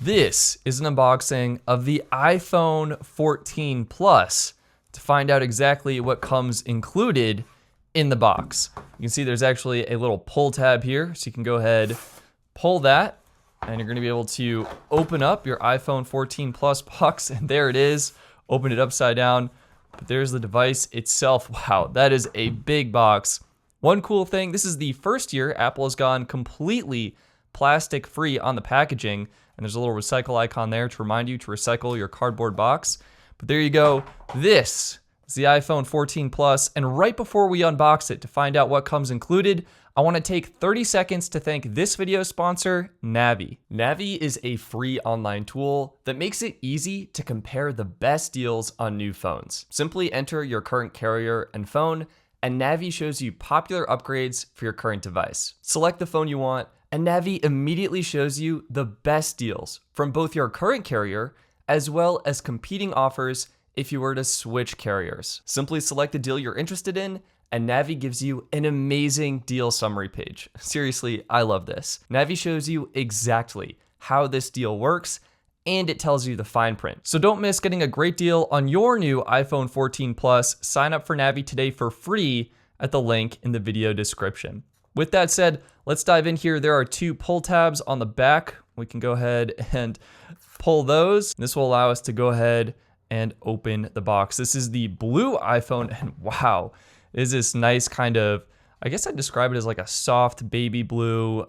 This is an unboxing of the iPhone 14 Plus to find out exactly what comes included in the box. You can see there's actually a little pull tab here, so you can go ahead, pull that, and you're gonna be able to open up your iPhone 14 Plus box, and there it is. Open it upside down, but there's the device itself. Wow, that is a big box. One cool thing, this is the first year Apple has gone completely plastic free on the packaging, and there's a little recycle icon there to remind you to recycle your cardboard box. But there you go. This is the iPhone 14 Plus, and right before we unbox it to find out what comes included, I want to take 30 seconds to thank this video sponsor, Navi. Navi is a free online tool that makes it easy to compare the best deals on new phones. Simply enter your current carrier and phone, and Navi shows you popular upgrades for your current device. Select the phone you want, and Navi immediately shows you the best deals from both your current carrier as well as competing offers if you were to switch carriers. Simply select the deal you're interested in, and Navi gives you an amazing deal summary page. Seriously, I love this. Navi shows you exactly how this deal works, and it tells you the fine print. So don't miss getting a great deal on your new iPhone 14 Plus. Sign up for Navi today for free at the link in the video description. With that said, let's dive in here. There are two pull tabs on the back. We can go ahead and pull those. This will allow us to go ahead and open the box. This is the blue iPhone, and wow, is this nice kind of, I guess I'd describe it as like a soft baby blue,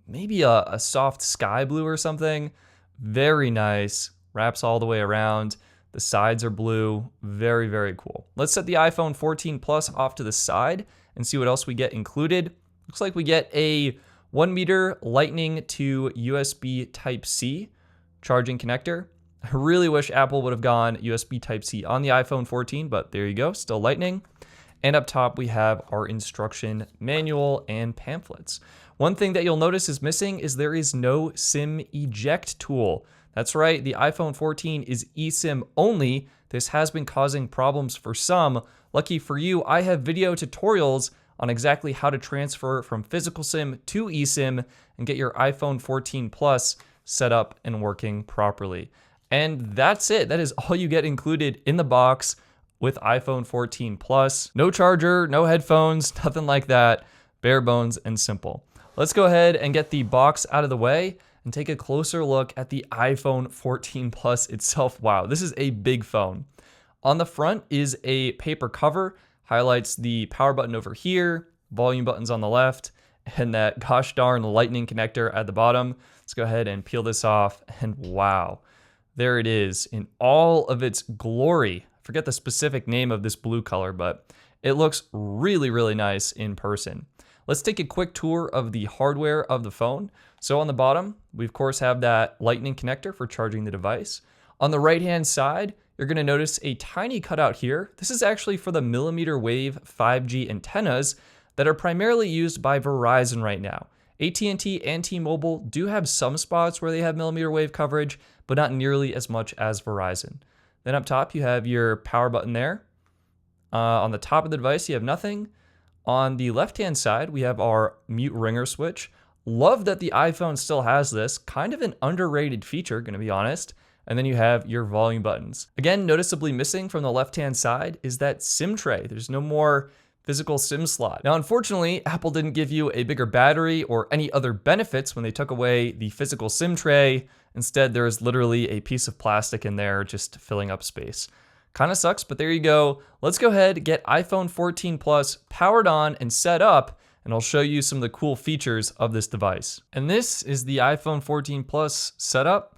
maybe a soft sky blue or something. Very nice, wraps all the way around. The sides are blue, very, very cool. Let's set the iPhone 14 Plus off to the side and see what else we get included. Looks like we get a 1 meter Lightning to USB Type-C charging connector. I really wish Apple would have gone USB Type-C on the iPhone 14, but there you go, still Lightning. And up top, we have our instruction manual and pamphlets. One thing that you'll notice is missing is there is no SIM eject tool. That's right, the iPhone 14 is eSIM only. This has been causing problems for some. Lucky for you, I have video tutorials on exactly how to transfer from physical SIM to eSIM and get your iPhone 14 Plus set up and working properly. And that's it. That is all you get included in the box with iPhone 14 Plus. No charger, no headphones, nothing like that. Bare bones and simple. Let's go ahead and get the box out of the way and take a closer look at the iPhone 14 Plus itself. Wow, this is a big phone. On the front is a paper cover, highlights the power button over here, volume buttons on the left, and that gosh darn Lightning connector at the bottom. Let's go ahead and peel this off, and wow, there it is in all of its glory. I forget the specific name of this blue color, but it looks really, really nice in person. Let's take a quick tour of the hardware of the phone. So on the bottom, we of course have that Lightning connector for charging the device. On the right-hand side, you're gonna notice a tiny cutout here. This is actually for the millimeter wave 5G antennas that are primarily used by Verizon right now. AT&T and T-Mobile do have some spots where they have millimeter wave coverage, but not nearly as much as Verizon. Then up top, you have your power button there. On the top of the device, you have nothing. On the left-hand side, we have our mute ringer switch. Love that the iPhone still has this, kind of an underrated feature, gonna be honest. And then you have your volume buttons. Again, noticeably missing from the left-hand side is that SIM tray. There's no more physical SIM slot. Now, unfortunately, Apple didn't give you a bigger battery or any other benefits when they took away the physical SIM tray. Instead, there is literally a piece of plastic in there just filling up space. Kind of sucks, but there you go. Let's go ahead, get iPhone 14 Plus powered on and set up, and I'll show you some of the cool features of this device. And this is the iPhone 14 Plus setup.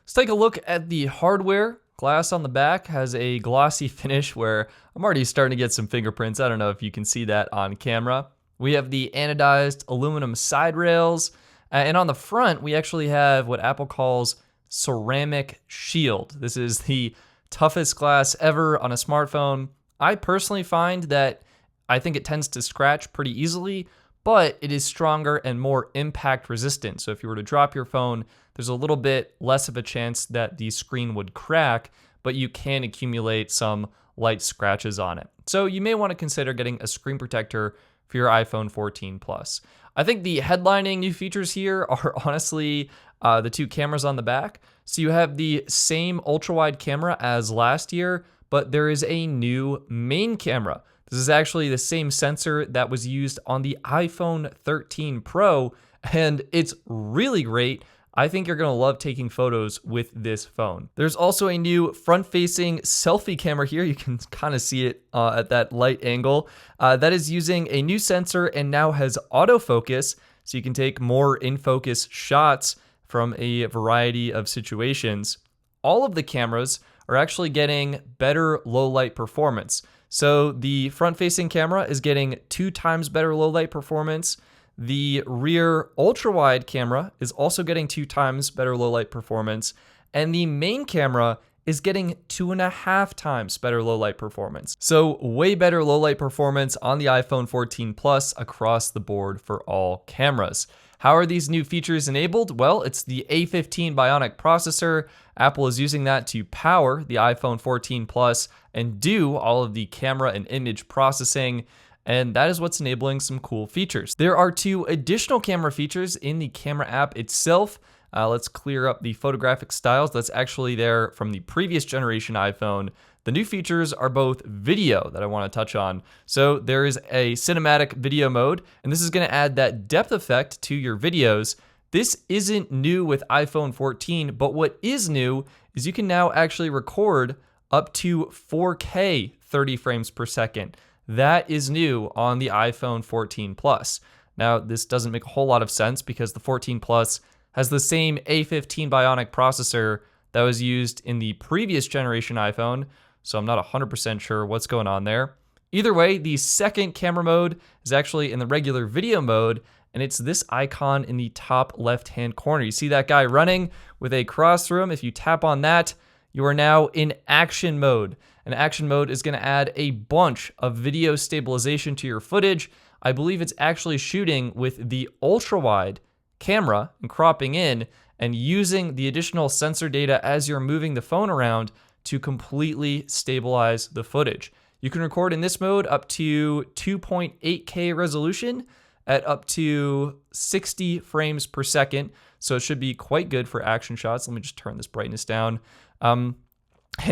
Let's take a look at the hardware. Glass on the back has a glossy finish where I'm already starting to get some fingerprints. I don't know if you can see that on camera. We have the anodized aluminum side rails. And on the front, we actually have what Apple calls ceramic shield. This is the toughest glass ever on a smartphone. I personally find that I think it tends to scratch pretty easily, but it is stronger and more impact resistant. So if you were to drop your phone, there's a little bit less of a chance that the screen would crack, but you can accumulate some light scratches on it. So you may want to consider getting a screen protector for your iPhone 14 Plus. I think the headlining new features here are honestly the two cameras on the back. So you have the same ultra-wide camera as last year, but there is a new main camera. This is actually the same sensor that was used on the iPhone 13 Pro, and it's really great. I think you're gonna love taking photos with this phone. There's also a new front-facing selfie camera here. You can kind of see it at that light angle. That is using a new sensor and now has autofocus, so you can take more in-focus shots from a variety of situations. All of the cameras are actually getting better low light performance. So the front-facing camera is getting 2 times better low light performance. The rear ultra-wide camera is also getting 2 times better low light performance. And the main camera is getting 2.5 times better low light performance. So way better low light performance on the iPhone 14 Plus across the board for all cameras. How are these new features enabled? Well, it's the A15 Bionic processor. Apple is using that to power the iPhone 14 Plus and do all of the camera and image processing. And that is what's enabling some cool features. There are 2 additional camera features in the camera app itself. Let's clear up the photographic styles. That's actually there from the previous generation iPhone. The new features are both video that I want to touch on. So there is a cinematic video mode, and this is going to add that depth effect to your videos. This isn't new with iPhone 14, but what is new is you can now actually record up to 4K 30 frames per second. That is new on the iPhone 14 Plus. Now, this doesn't make a whole lot of sense because the 14 Plus has the same A15 Bionic processor that was used in the previous generation iPhone, so I'm not 100% sure what's going on there. Either way, the second camera mode is actually in the regular video mode, and it's this icon in the top left-hand corner. You see that guy running with a cross through him? If you tap on that, you are now in action mode. And action mode is going to add a bunch of video stabilization to your footage. I believe it's actually shooting with the ultra-wide camera and cropping in and using the additional sensor data as you're moving the phone around to completely stabilize the footage. You can record in this mode up to 2.8K resolution at up to 60 frames per second. So it should be quite good for action shots. Let me just turn this brightness down. And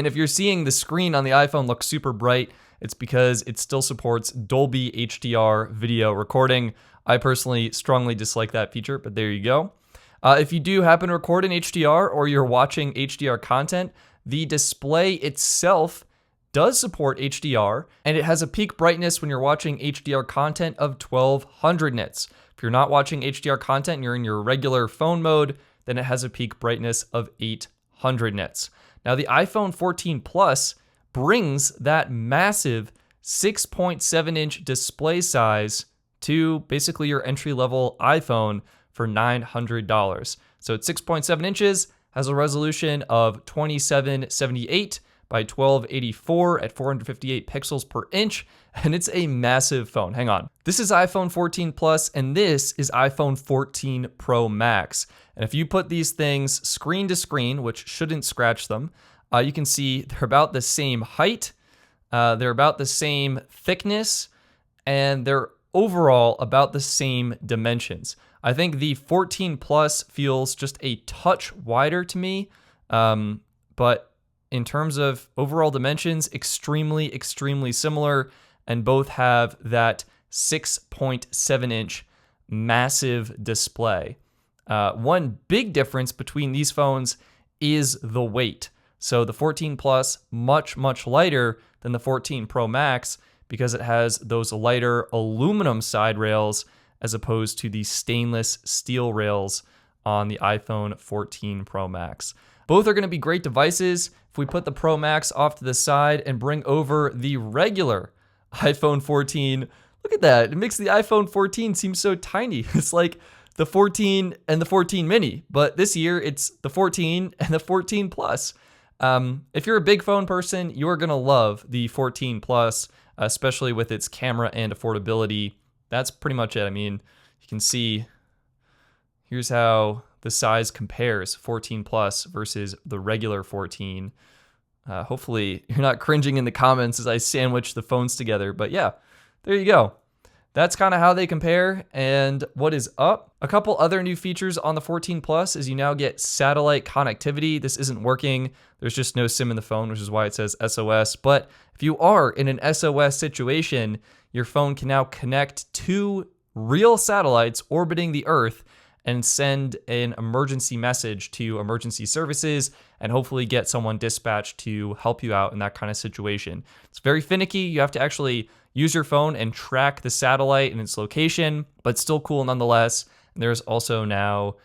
if you're seeing the screen on the iPhone look super bright, it's because it still supports Dolby HDR video recording. I personally strongly dislike that feature, but there you go. If you do happen to record in HDR or you're watching HDR content, the display itself does support HDR, and it has a peak brightness when you're watching HDR content of 1200 nits. If you're not watching HDR content and you're in your regular phone mode, then it has a peak brightness of 800 nits. Now, the iPhone 14 Plus brings that massive 6.7-inch display size to basically your entry-level iPhone for $900. So it's 6.7 inches, has a resolution of 2778 by 1284 at 458 pixels per inch, and it's a massive phone. Hang on. This is iPhone 14 Plus, and this is iPhone 14 Pro Max. And if you put these things screen to screen, which shouldn't scratch them, you can see they're about the same height, they're about the same thickness, and they're overall about the same dimensions. I think the 14 Plus feels just a touch wider to me, but in terms of overall dimensions, extremely, extremely similar, and both have that 6.7-inch massive display. One big difference between these phones is the weight. So the 14 Plus, much, much lighter than the 14 Pro Max because it has those lighter aluminum side rails as opposed to the stainless steel rails on the iPhone 14 Pro Max. Both are going to be great devices. If we put the Pro Max off to the side and bring over the regular iPhone 14, look at that. It makes the iPhone 14 seem so tiny. It's like the 14 and the 14 mini, but this year it's the 14 and the 14 Plus. If you're a big phone person, you're going to love the 14 Plus, especially with its camera and affordability. That's pretty much it. I mean, you can see here's how the size compares 14 Plus versus the regular 14. Hopefully you're not cringing in the comments as I sandwich the phones together, but yeah, there you go. that's kind of how they compare and what is up. A couple other new features on the 14 Plus is you now get satellite connectivity. This isn't working. There's just no SIM in the phone, which is why it says SOS. But if you are in an SOS situation, your phone can now connect to real satellites orbiting the Earth and send an emergency message to emergency services and hopefully get someone dispatched to help you out in that kind of situation. It's very finicky. You have to actually use your phone and track the satellite and its location, but still cool nonetheless. And there's also now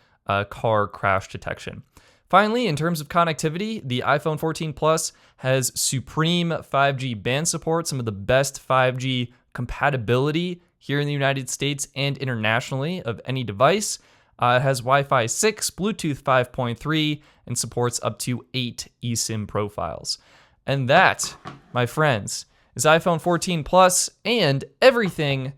car crash detection. Finally, in terms of connectivity, the iPhone 14 Plus has supreme 5G band support, some of the best 5G compatibility here in the United States and internationally of any device. It has Wi-Fi 6, Bluetooth 5.3, and supports up to 8 eSIM profiles. And that, my friends, is iPhone 14 Plus and everything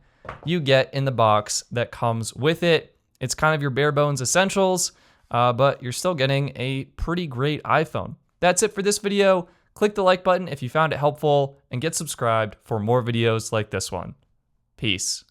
you get in the box that comes with it. It's kind of your bare bones essentials, but you're still getting a pretty great iPhone. That's it for this video. Click the like button if you found it helpful and get subscribed for more videos like this one. Peace.